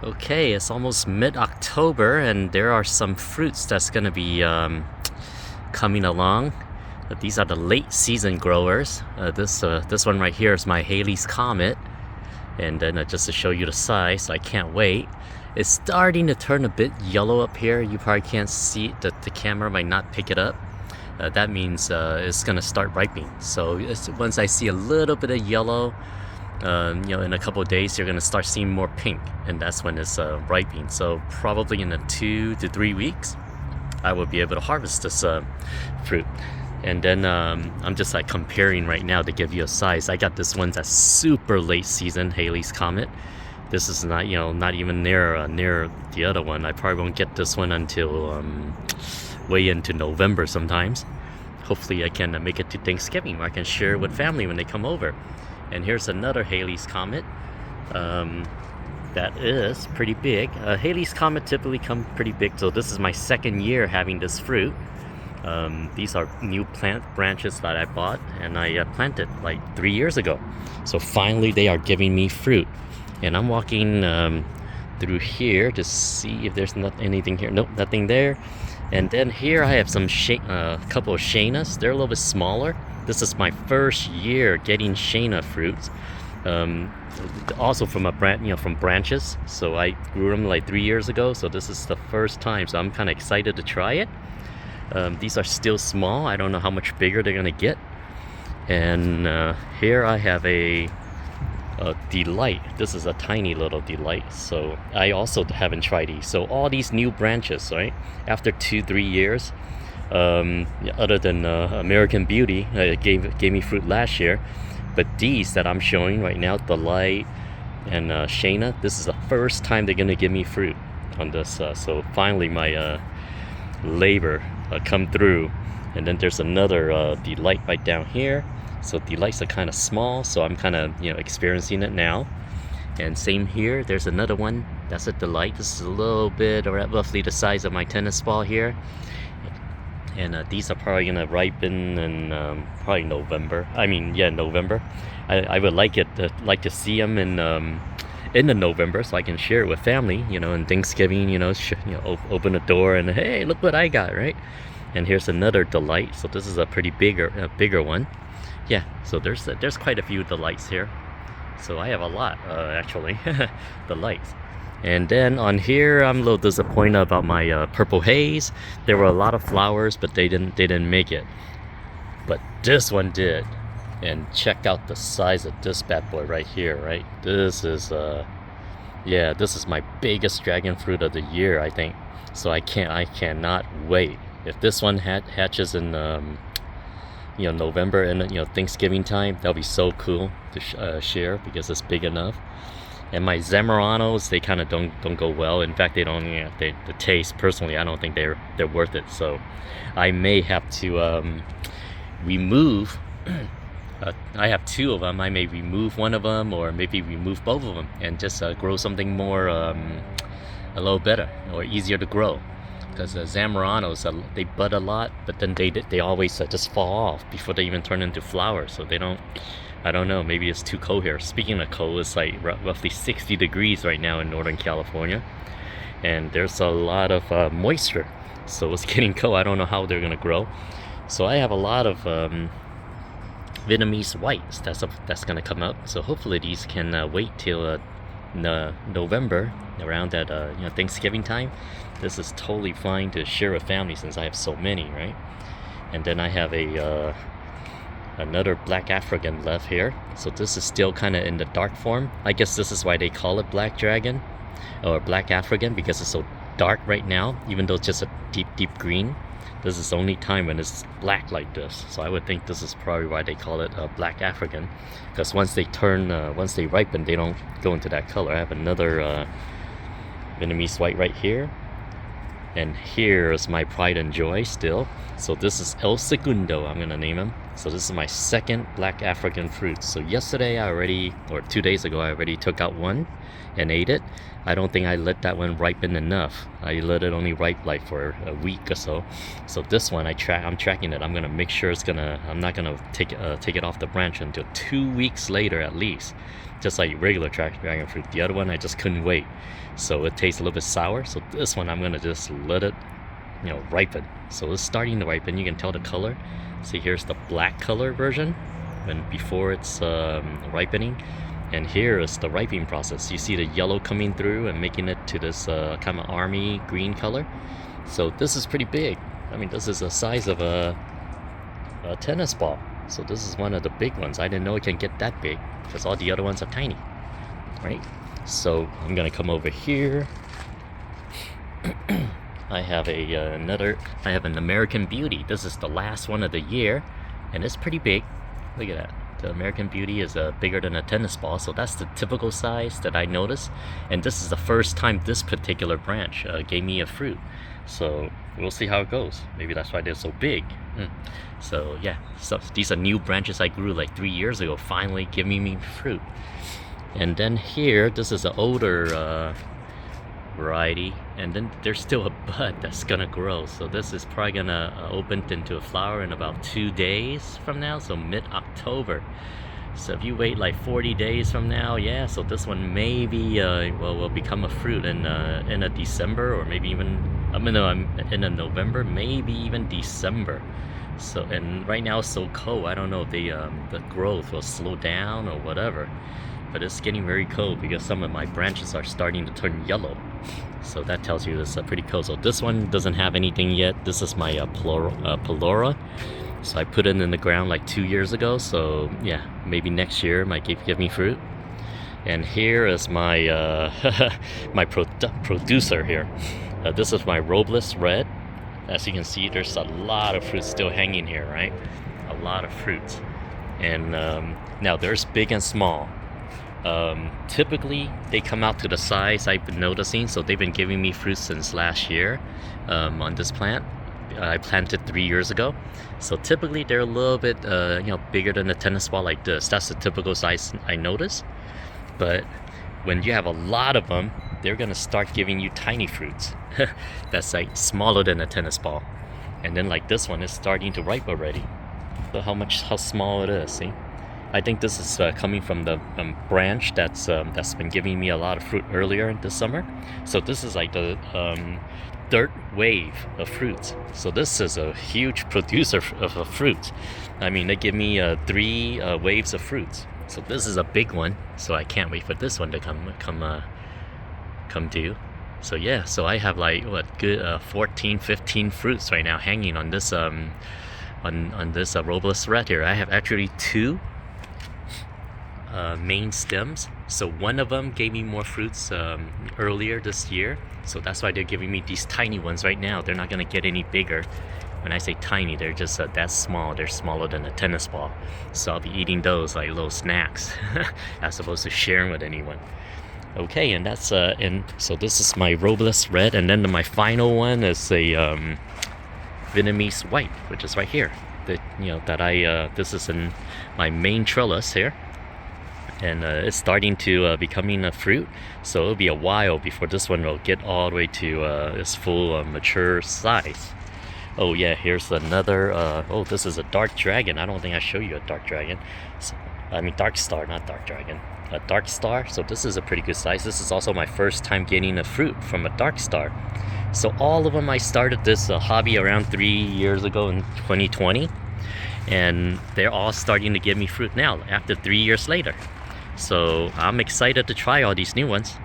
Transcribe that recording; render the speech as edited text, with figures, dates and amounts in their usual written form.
Okay, it's almost mid-October and there are some fruits that's gonna be coming along. These are the late season growers. This one right here is my Haley's Comet. And then just to show you the size, I can't wait. It's starting to turn a bit yellow up here. You probably can't see it. The camera might not pick it up. That means it's gonna start ripening. So once I see a little bit of yellow, in a couple of days you're gonna start seeing more pink, and that's when it's ripening. So probably in 2 to 3 weeks, I will be able to harvest this fruit. And then I'm just like comparing right now to give you a size. I got this one that's super late season, Haley's Comet. This is not, not even near the other one. I probably won't get this one until way into November sometimes. Hopefully I can make it to Thanksgiving where I can share it with family when they come over. And here's another Haley's Comet that is pretty big. Haley's Comet typically come pretty big, so this is my second year having this fruit. These are new plant branches that I bought and I planted like 3 years ago. So finally they are giving me fruit. And I'm walking through here to see if there's anything here. Nope, nothing there. And then here I have some couple of Shanas. They're a little bit smaller. This is my first year getting Shana fruits. Also from from branches. So I grew them like 3 years ago. So this is the first time. So I'm kind of excited to try it. These are still small. I don't know how much bigger they're gonna get. And here I have a Delight. This is a tiny little Delight. So I also haven't tried these. So all these new branches, right? After 2-3 years, other than American Beauty, gave me fruit last year. But these that I'm showing right now, Delight and Shana, this is the first time they're gonna give me fruit on this. So finally my labor come through. And then there's another Delight right down here. So Delights are kind of small, so I'm kind of experiencing it now. And same here, there's another one that's a Delight. This is a little bit, or roughly the size of my tennis ball here. And these are probably gonna ripen in probably November. November. I would like to see them in the November, so I can share it with family, and Thanksgiving, open the door and hey, look what I got, right? And here's another Delight. So this is a pretty bigger one. Yeah, so there's quite a few Delights here. So I have a lot actually, Delights. And then on here, I'm a little disappointed about my Purple Haze. There were a lot of flowers, but they didn't make it. But this one did. And check out the size of this bad boy right here, right? This is this is my biggest dragon fruit of the year, I think. So I cannot wait. If this one hatches in November and Thanksgiving time, that'll be so cool to share because it's big enough. And my Zamoranos, they kind of don't go well. In fact, they don't. The taste, personally, I don't think they're worth it. So I may have to remove. I have 2 of them. I may remove one of them, or maybe remove both of them, and just grow something more a little better or easier to grow. Because Zamoranos, they bud a lot, but then they always just fall off before they even turn into flowers. So they don't. I don't know, maybe it's too cold here. Speaking of cold, it's like roughly 60 degrees right now in Northern California. And there's a lot of moisture. So it's getting cold. I don't know how they're going to grow. So I have a lot of Vietnamese whites that's going to come up. So hopefully these can wait till November, around that Thanksgiving time. This is totally fine to share with family since I have so many, right? And then I have another black African left here. So this is still kind of in the dark form. I guess this is why they call it black dragon or black African, because it's so dark right now, even though it's just a deep green. This is the only time when it's black like this. So I would think this is probably why they call it black African, because once they ripen, they don't go into that color. I have another Vietnamese white right here. And here's my pride and joy still. So this is El Segundo, I'm gonna name him. So this is my second black African fruit. So yesterday or 2 days ago, I already took out one and ate it. I don't think I let that one ripen enough. I let it only ripe like for a week or so. So this one, I'm tracking it. I'm gonna make sure I'm not gonna take it off the branch until 2 weeks later at least. just like regular dragon fruit. The other one I just couldn't wait, so it tastes a little bit sour. So this one I'm gonna just let it, ripen. So it's starting to ripen. You can tell the color. See, here's the black color version, and before it's ripening, and here is the ripening process. You see the yellow coming through and making it to this kind of army green color. So this is pretty big. I mean, this is the size of a tennis ball. So this is one of the big ones. I didn't know it can get that big because all the other ones are tiny, right? So I'm gonna come over here. I have an American Beauty. This is the last one of the year, and it's pretty big. Look at that. The American Beauty is bigger than a tennis ball, so that's the typical size that I noticed. And this is the first time this particular branch gave me a fruit. So we'll see how it goes. Maybe that's why they're so big. So yeah, so these are new branches I grew like 3 years ago, finally giving me fruit. And then here, this is an older variety, and then there's still a bud that's gonna grow. So this is probably gonna open into a flower in about 2 days from now, so mid-October. So if you wait like 40 days from now, yeah, so this one maybe will become a fruit in a December, or maybe even in a November, maybe even December. So, and right now it's so cold, I don't know if the growth will slow down or whatever, but it's getting very cold because some of my branches are starting to turn yellow. So that tells you it's pretty cold. So this one doesn't have anything yet. This is my Pelora. So I put it in the ground like 2 years ago. So yeah, maybe next year might give me fruit. And here is my my producer here. This is my Robles Red. As you can see, there's a lot of fruit still hanging here, right? A lot of fruits. And now there's big and small. Typically they come out to the size I've been noticing, so they've been giving me fruit since last year on this plant. I planted 3 years ago, so typically they're a little bit bigger than a tennis ball like this. That's the typical size I notice. But when you have a lot of them, they're gonna start giving you tiny fruits that's like smaller than a tennis ball. And then like this one is starting to ripe already. Look how small it is. See, I think this is coming from the branch that's been giving me a lot of fruit earlier this summer. So this is like the third wave of fruits. So this is a huge producer of fruits. I mean, they give me 3 waves of fruits. So this is a big one. So I can't wait for this one to come due. So yeah, so I have like good 14-15 fruits right now hanging on this on this Robles Red here. I have actually 2 main stems. So one of them gave me more fruits earlier this year, so that's why they're giving me these tiny ones right now. They're not gonna get any bigger. When I say tiny, they're just that small. They're smaller than a tennis ball, so I'll be eating those like little snacks as opposed to sharing with anyone. Okay, and that's and so this is my Robles Red, and then my final one is a Vietnamese White, which is right here. This is in my main trellis here, and it's starting to becoming a fruit. So it'll be a while before this one will get all the way to its full mature size. Oh yeah, here's another. Oh, this is a dark dragon. I don't think I showed you a dark dragon. I mean dark star, not dark dragon. A dark star. So this is a pretty good size. This is also my first time getting a fruit from a dark star. So all of them, I started this hobby around 3 years ago in 2020, and they're all starting to give me fruit now after 3 years later. So I'm excited to try all these new ones.